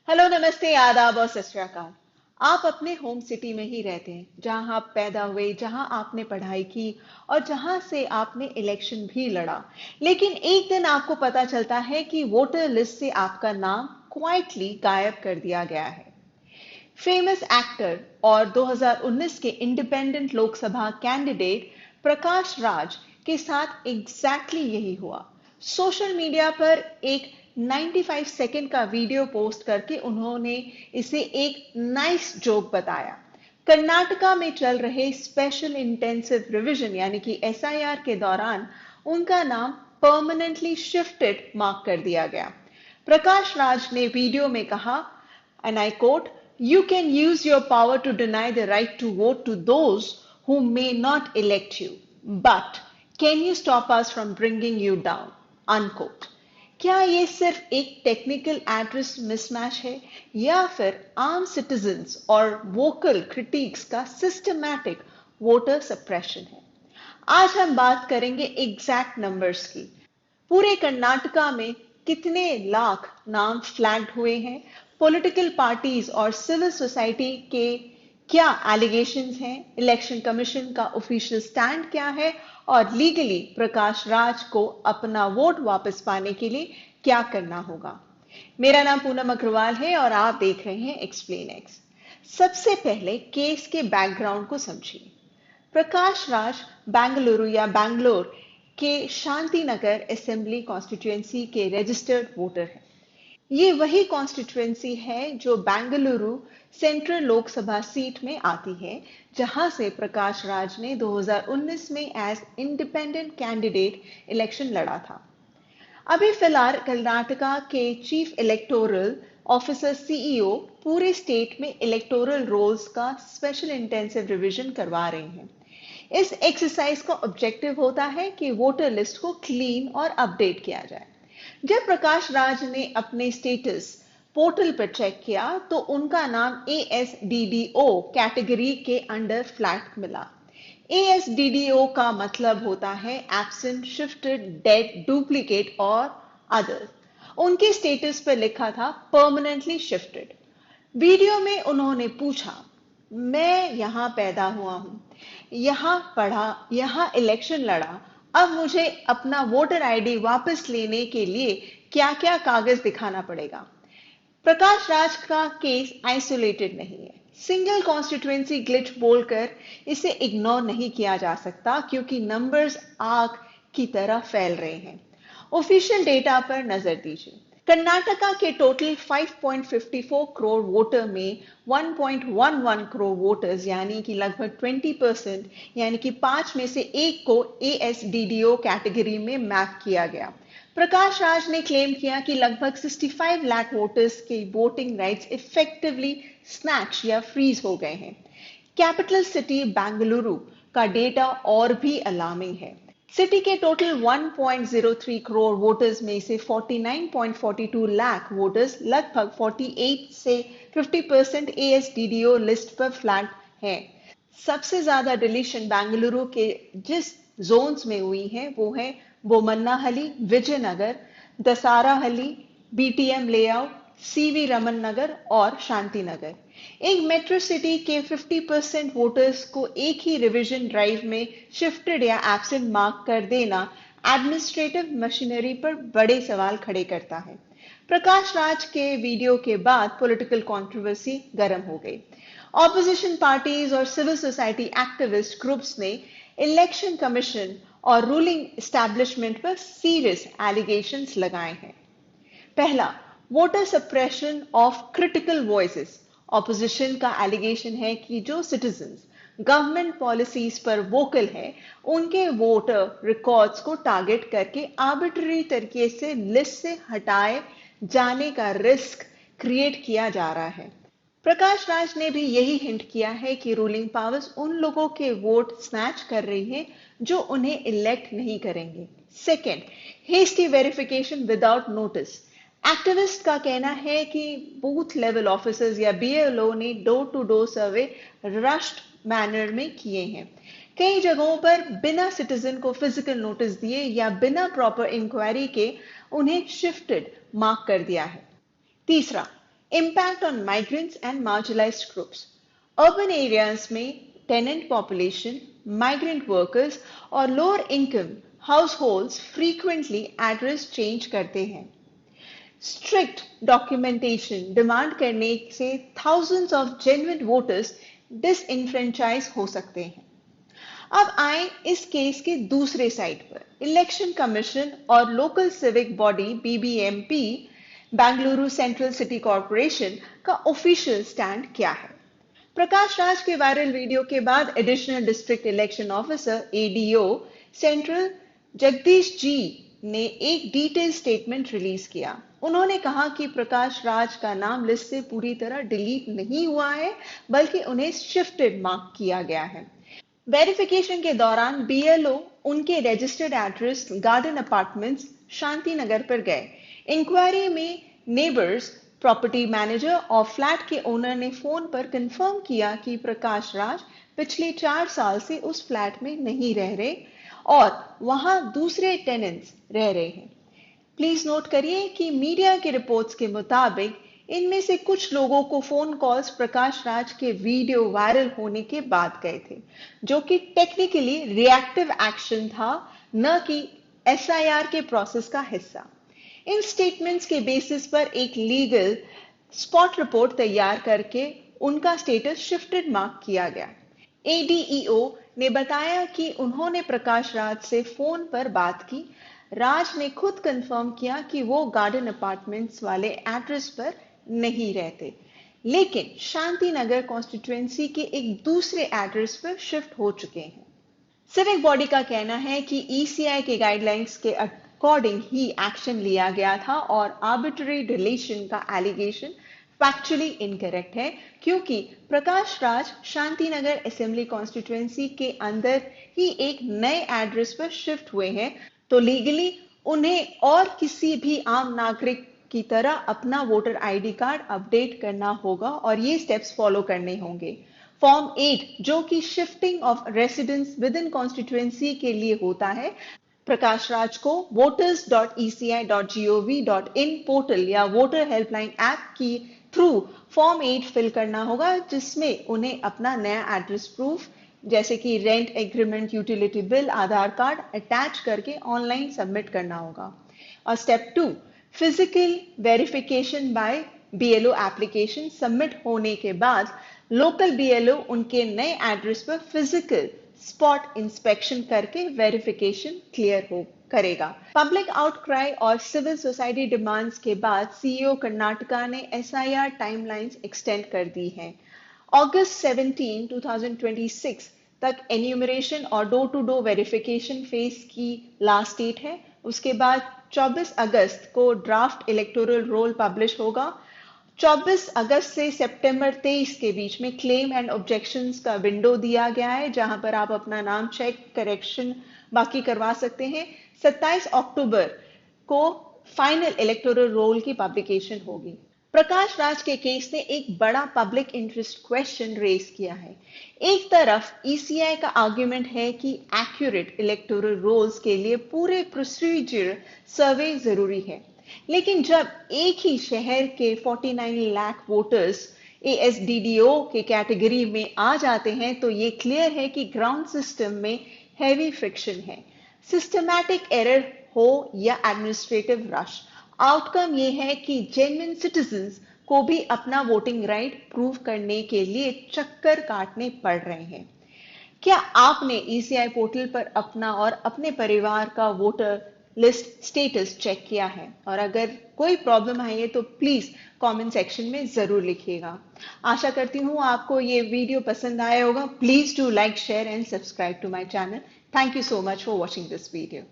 Hello, नमस्ते, आदाब और सत श्री अकाल। आप अपने होम सिटी में ही रहते हैं, जहां आप पैदा हुए, जहां आपने पढ़ाई की और जहां से आपने इलेक्शन भी लड़ा। लेकिन एक दिन आपको पता चलता है कि वोटर लिस्ट से आपका नाम क्वाइटली गायब कर दिया गया है। फेमस एक्टर और 2019 के इंडिपेंडेंट लोकसभा कैंडिडेट प्रकाश राज के साथ यही हुआ। सोशल मीडिया पर एक 95 सेकंड का वीडियो पोस्ट करके उन्होंने इसे एक नाइस जोक बताया। कर्नाटका में चल रहे स्पेशल इंटेंसिव रिवीजन यानी कि एसआईआर के दौरान उनका नाम परमानेंटली शिफ्टेड मार्क कर दिया गया। प्रकाश राज ने वीडियो में कहा, and I quote, "You can use your power to deny the right to vote to those who may not elect you. But can you stop us from bringing you down?" Unquote. क्या ये सिर्फ एक technical address mismatch है या फिर आम citizens और vocal critics का सिस्टमैटिक वोटर सप्रेशन है? आज हम बात करेंगे एग्जैक्ट नंबर्स की। पूरे कर्नाटका में कितने लाख नाम फ्लैग्ड हुए हैं, पॉलिटिकल पार्टीज और सिविल सोसाइटी के क्या एलिगेशंस हैं, इलेक्शन कमीशन का ऑफिशियल स्टैंड क्या है और लीगली प्रकाश राज को अपना वोट वापस पाने के लिए क्या करना होगा। मेरा नाम पूनम अग्रवाल है और आप देख रहे हैं एक्सप्लेन एक्स। सबसे पहले केस के बैकग्राउंड को समझिए। प्रकाश राज बेंगलुरु या बैंगलोर के शांति नगर असेंबली कॉन्स्टिट्यूएंसी के रजिस्टर्ड वोटर हैं। ये वही कॉन्स्टिट्यूएंसी है जो बेंगलुरु सेंट्रल लोकसभा सीट में आती है, जहां से प्रकाश राज ने 2019 में एज इंडिपेंडेंट कैंडिडेट इलेक्शन लड़ा था। अभी फिलहाल कर्नाटका के चीफ इलेक्टोरल ऑफिसर सीईओ पूरे स्टेट में इलेक्टोरल रोल्स का स्पेशल इंटेंसिव रिवीजन करवा रहे हैं। इस एक्सरसाइज का ऑब्जेक्टिव होता है कि वोटर लिस्ट को क्लीन और अपडेट किया जाए। जब प्रकाश राज ने अपने स्टेटस पोर्टल पर चेक किया तो उनका नाम एएसडीडीओ कैटेगरी के अंडर फ्लैग मिला। एएसडीडीओ का मतलब होता है एब्सेंट, शिफ्टेड, डेड, डुप्लीकेट और अदर। उनके स्टेटस पर लिखा था परमानेंटली शिफ्टेड। वीडियो में उन्होंने पूछा, मैं यहां पैदा हुआ हूं, यहां पढ़ा, यहां इलेक्शन लड़ा, अब मुझे अपना वोटर आईडी वापस लेने के लिए क्या क्या कागज दिखाना पड़ेगा? प्रकाश राज का केस आइसोलेटेड नहीं है। सिंगल कॉन्स्टिट्यूएंसी ग्लिच बोलकर इसे इग्नोर नहीं किया जा सकता, क्योंकि नंबर्स आग की तरह फैल रहे हैं। ऑफिशियल डेटा पर नजर दीजिए। कर्नाटका के टोटल 5.54 करोड़ वोटर में 1.11 करोड़ वोटर्स यानी कि लगभग 20% यानी कि 5 में से एक को एएसडीडीओ कैटेगरी में मैप किया गया। प्रकाश राज ने क्लेम किया कि लगभग 65 लाख वोटर्स के वोटिंग राइट्स इफेक्टिवली स्नैच या फ्रीज हो गए हैं। कैपिटल सिटी बेंगलुरु का डेटा और भी अलार्मिंग है। सिटी के टोटल 1.03 करोड़ वोटर्स में से 49.42 लाख वोटर्स लगभग 48 से 50% एएसडीडीओ लिस्ट पर फ्लैग हैं। सबसे ज्यादा डिलीशन बेंगलुरु के जिस जोन्स में हुई है वो है Bommanahalli, Vijayanagar, Dasarahalli, BTM layout, C V Raman Nagar और शांति नगर। एक मेट्रो सिटी के 50% वोटर्स को एक ही रिवीजन ड्राइव में शिफ्टेड या एब्सेंट मार्क कर देना एडमिनिस्ट्रेटिव मशीनरी पर बड़े सवाल खड़े करता है। प्रकाश राज के वीडियो के बाद पॉलिटिकल कंट्रोवर्सी गर्म हो गई। ऑपोजिशन पार्टीज और सिविल सोसाइटी एक्टिविस्ट ग्रुप्स ने इलेक्शन कमीशन और रूलिंग एस्टैब्लिशमेंट पर सीरियस एलिगेशंस लगाए हैं। पहला, voter suppression of critical voices. Opposition का एलिगेशन है कि जो सिटीजन्स गवर्नमेंट पॉलिसीज पर वोकल है, उनके वोटर रिकॉर्ड्स को टारगेट करके आर्बिट्ररी तरीके से लिस्ट से हटाए जाने का रिस्क क्रिएट किया जा रहा है। प्रकाश राज ने भी यही हिंट किया है कि रूलिंग पावर्स उन लोगों के वोट स्नैच कर रही है जो उन्हें इलेक्ट नहीं करेंगे। Second, hasty verification without notice. Activist का कहना है कि बूथ लेवल ऑफिसर्स या बीएलओ ने door to door survey rushed manner में किए हैं। कई जगहों पर बिना सिटीजन को फिजिकल नोटिस दिए या बिना प्रॉपर इंक्वायरी के उन्हें शिफ्टेड मार्क कर दिया है। तीसरा, Impact on migrants and marginalized groups. Urban areas में tenant population, migrant workers और lower income households frequently address change करते हैं. Strict documentation demand करने से thousands of genuine voters disenfranchise हो सकते हैं. अब आए इस केस के दूसरे साइड पर. इलेक्शन कमीशन और local civic body BBMP Bengaluru central city corporation का ऑफिशियल स्टैंड क्या है? प्रकाश राज के वायरल वीडियो के बाद additional district election officer ADO central Jagdish ji ने एक डिटेल स्टेटमेंट रिलीज किया. उन्होंने कहा कि प्रकाश राज का नाम लिस्ट से पूरी तरह डिलीट नहीं हुआ है, बल्कि उन्हें शिफ्टेड मार्क किया गया है. वेरिफिकेशन के दौरान बीएलओ उनके registered address garden apartments Shanti Nagar पर गए. इंक्वायरी में नेबर्स, प्रॉपर्टी मैनेजर और फ्लैट के ओनर ने फोन पर कंफर्म किया कि प्रकाश राज पिछले 4 साल से उस फ्लैट में नहीं रह रहे और वहां दूसरे टेनेंट्स रह रहे हैं. प्लीज नोट करिए कि मीडिया के रिपोर्ट्स के मुताबिक इनमें से कुछ लोगों को फोन कॉल्स प्रकाश राज के वीडियो वायरल होने के बाद गए थे, जो कि टेक्निकली रिएक्टिव एक्शन था, न कि एसआईआर के प्रोसेस का हिस्सा. इन स्टेटमेंट्स के बेसिस पर एक लीगल स्पॉट रिपोर्ट तैयार करके उनका स्टेटस शिफ्टेड मार्क किया गया. एडीईओ ने बताया कि उन्होंने प्रकाश राज से फोन पर बात की. राज ने खुद कंफर्म किया कि वो गार्डन अपार्टमेंट्स वाले एड्रेस पर नहीं रहते, लेकिन शांति नगर कॉन्स्टिट्यूएंसी के एक दूसरे एड्रेस पर शिफ्ट हो चुके हैं. सिविक बॉडी का कहना है कि ईसीआई के गाइडलाइंस के अकॉर्डिंग ही एक्शन लिया गया था और आर्बिट्ररी डिलीशन का एलिगेशन फैक्चुअली इनकरेक्ट है, क्योंकि प्रकाश राज शांति नगर असेंबली कॉन्स्टिट्यूएंसी के अंदर ही एक नए एड्रेस पर शिफ्ट हुए हैं, तो लीगली उन्हें और किसी भी आम नागरिक की तरह अपना वोटर आईडी कार्ड अपडेट करना होगा और ये स्टेप्स फॉलो करने होंगे. फॉर्म 8 जो कि shifting of residence with in constituency के लिए होता है, प्रकाश राज को voters.eci.gov.in पोर्टल या वोटर हेल्पलाइन ऐप की थ्रू फॉर्म 8 फिल करना होगा, जिसमें उन्हें अपना नया एड्रेस प्रूफ जैसे कि रेंट एग्रीमेंट, यूटिलिटी बिल, आधार कार्ड अटैच करके ऑनलाइन सबमिट करना होगा. और step 2 physical verification bye BLO application submit होने के बाद लोकल बीएलओ उनके नए एड्रेस पर फिजिकल स्पॉट इंस्पेक्शन करके वेरिफिकेशन क्लियर हो करेगा. पब्लिक आउटक्राई और सिविल सोसाइटी डिमांड्स के बाद सीईओ कर्नाटका ने एसआईआर टाइमलाइंस एक्सटेंड कर दी हैं. अगस्त 17, 2026 तक एन्यूमरेशन और door to door verification phase की लास्ट डेट है. उसके बाद 24 अगस्त को ड्राफ्ट इलेक्टोरल रोल पब्लिश होगा. 24 अगस्त से सितंबर 23 के बीच में क्लेम एंड ऑब्जेक्शंस का विंडो दिया गया है, जहां पर आप अपना नाम चेक, करेक्शन बाकी करवा सकते हैं. 27 अक्टूबर को फाइनल इलेक्टोरल रोल की पब्लिकेशन होगी. प्रकाश राज के केस ने एक बड़ा पब्लिक इंटरेस्ट क्वेश्चन रेज किया है. एक तरफ ईसीआई का आर्ग्यूमेंट है कि एक्यूरेट इलेक्टोरल रोल्स के लिए पूरे प्रोसीजर सर्वे जरूरी है, लेकिन जब एक ही शहर के 49 लाख वोटर्स एएसडीडीओ के कैटेगरी में आ जाते हैं, तो ये क्लियर है कि ग्राउंड सिस्टम में हैवी फ्रिक्शन है. सिस्टमैटिक एरर हो या एडमिनिस्ट्रेटिव रश, आउटकम ये है कि जेन्युइन सिटीजन्स को भी अपना वोटिंग राइट प्रूव करने के लिए चक्कर काटने पड़ रहे हैं. क्या आपने ईसीआई पोर्टल पर अपना और अपने परिवार का वोटर लिस्ट स्टेटस चेक किया है? और अगर कोई प्रॉब्लम आई है तो प्लीज कमेंट सेक्शन में जरूर लिखिएगा. आशा करती हूँ आपको ये वीडियो पसंद आया होगा. Please do like, share and subscribe to my channel. Thank you so much for watching this video.